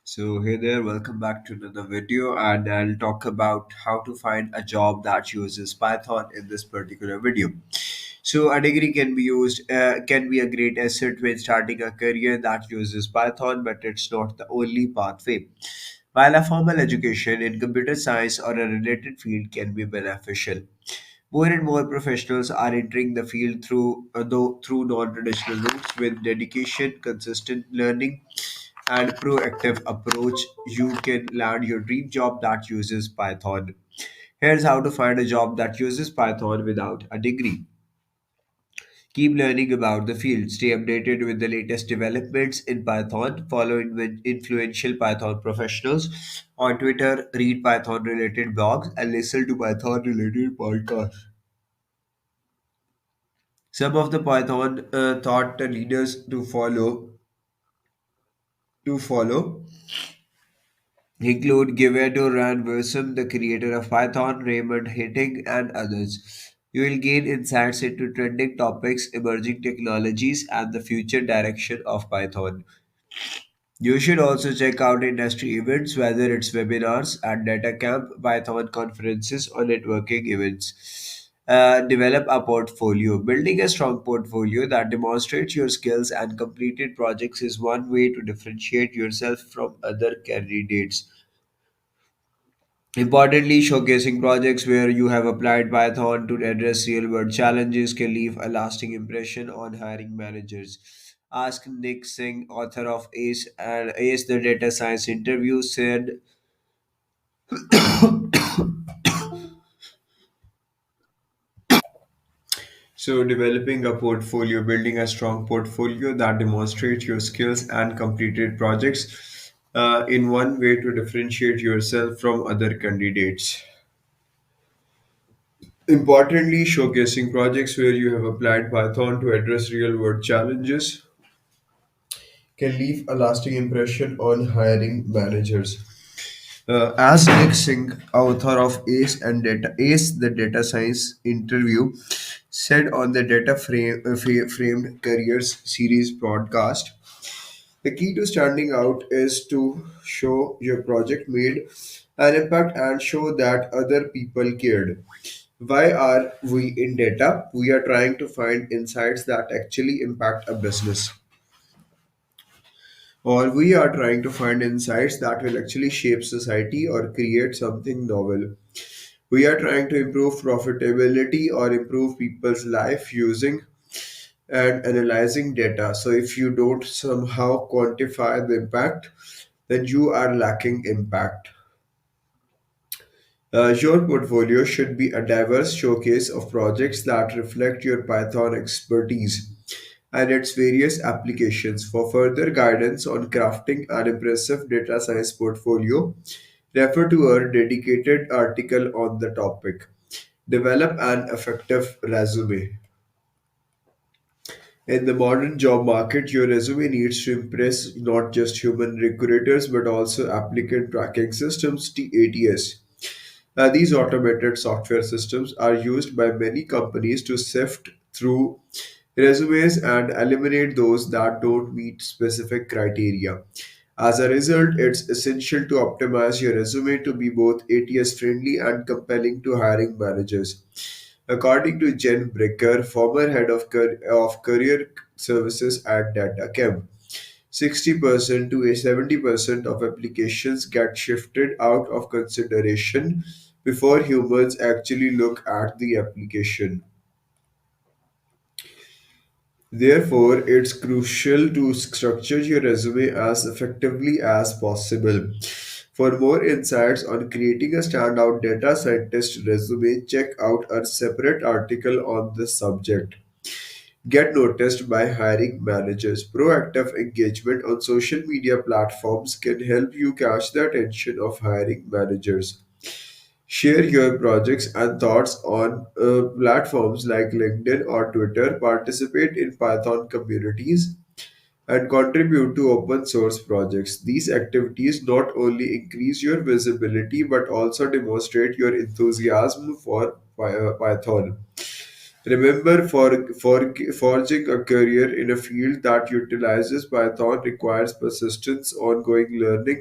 So, hey there, welcome back to another video, and I'll talk about how to find a job that uses Python in this particular video. So, a degree can be a great asset when starting a career that uses Python, but it's not the only pathway. While a formal education in computer science or a related field can be beneficial, more and more professionals are entering the field through non-traditional routes with dedication, consistent learning, and proactive approach. You can land your dream job that uses Python. Here's how to find a job that uses Python without a degree. Keep learning about the field. Stay updated with the latest developments in Python. Follow influential Python professionals on Twitter. Read Python related blogs and listen to Python related podcasts. Some of the Python thought leaders to follow include Givedo Ranversum, the creator of Python, Raymond Hitting, and others. You will gain insights into trending topics, emerging technologies, and the future direction of Python. You should also check out industry events, whether it's webinars at data camp, Python conferences, or networking events. Develop a portfolio. Building a strong portfolio that demonstrates your skills and completed projects is one way to differentiate yourself from other candidates. Importantly, showcasing projects where you have applied Python to address real world challenges can leave a lasting impression on hiring managers. Ask Nick Singh, author of Ace the Data Science Interview, said so, developing a portfolio, building a strong portfolio that demonstrates your skills and completed projects in one way to differentiate yourself from other candidates. Importantly, showcasing projects where you have applied Python to address real world challenges can leave a lasting impression on hiring managers. As Nick Singh, author of Ace the Data Science Interview, said on the Framed Careers series broadcast, the key to standing out is to show your project made an impact and show that other people cared. Why are we in data? We are trying to find insights that actually impact a business, or we are trying to find insights that will actually shape society or create something novel. We are trying to improve profitability or improve people's life using and analyzing data. So if you don't somehow quantify the impact, then you are lacking impact. Your portfolio should be a diverse showcase of projects that reflect your Python expertise and its various applications. For further guidance on crafting an impressive data science portfolio, refer to our dedicated article on the topic. Develop an effective resume. In the modern job market, your resume needs to impress not just human recruiters but also applicant tracking systems (ATS). These automated software systems are used by many companies to sift through resumes and eliminate those that don't meet specific criteria. As a result, it's essential to optimize your resume to be both ATS friendly and compelling to hiring managers. According to Jen Bricker, former head of career services at DataCamp, 60% to a 70% of applications get shifted out of consideration before humans actually look at the application. Therefore, it's crucial to structure your resume as effectively as possible. For more insights on creating a standout data scientist resume, check out our separate article on this subject. Get noticed by hiring managers. Proactive engagement on social media platforms can help you catch the attention of hiring managers. Share your projects and thoughts on platforms like LinkedIn or Twitter. Participate in Python communities and contribute to open source projects. These activities not only increase your visibility but also demonstrate your enthusiasm for Python. Remember, forging a career in a field that utilizes Python requires persistence, ongoing learning,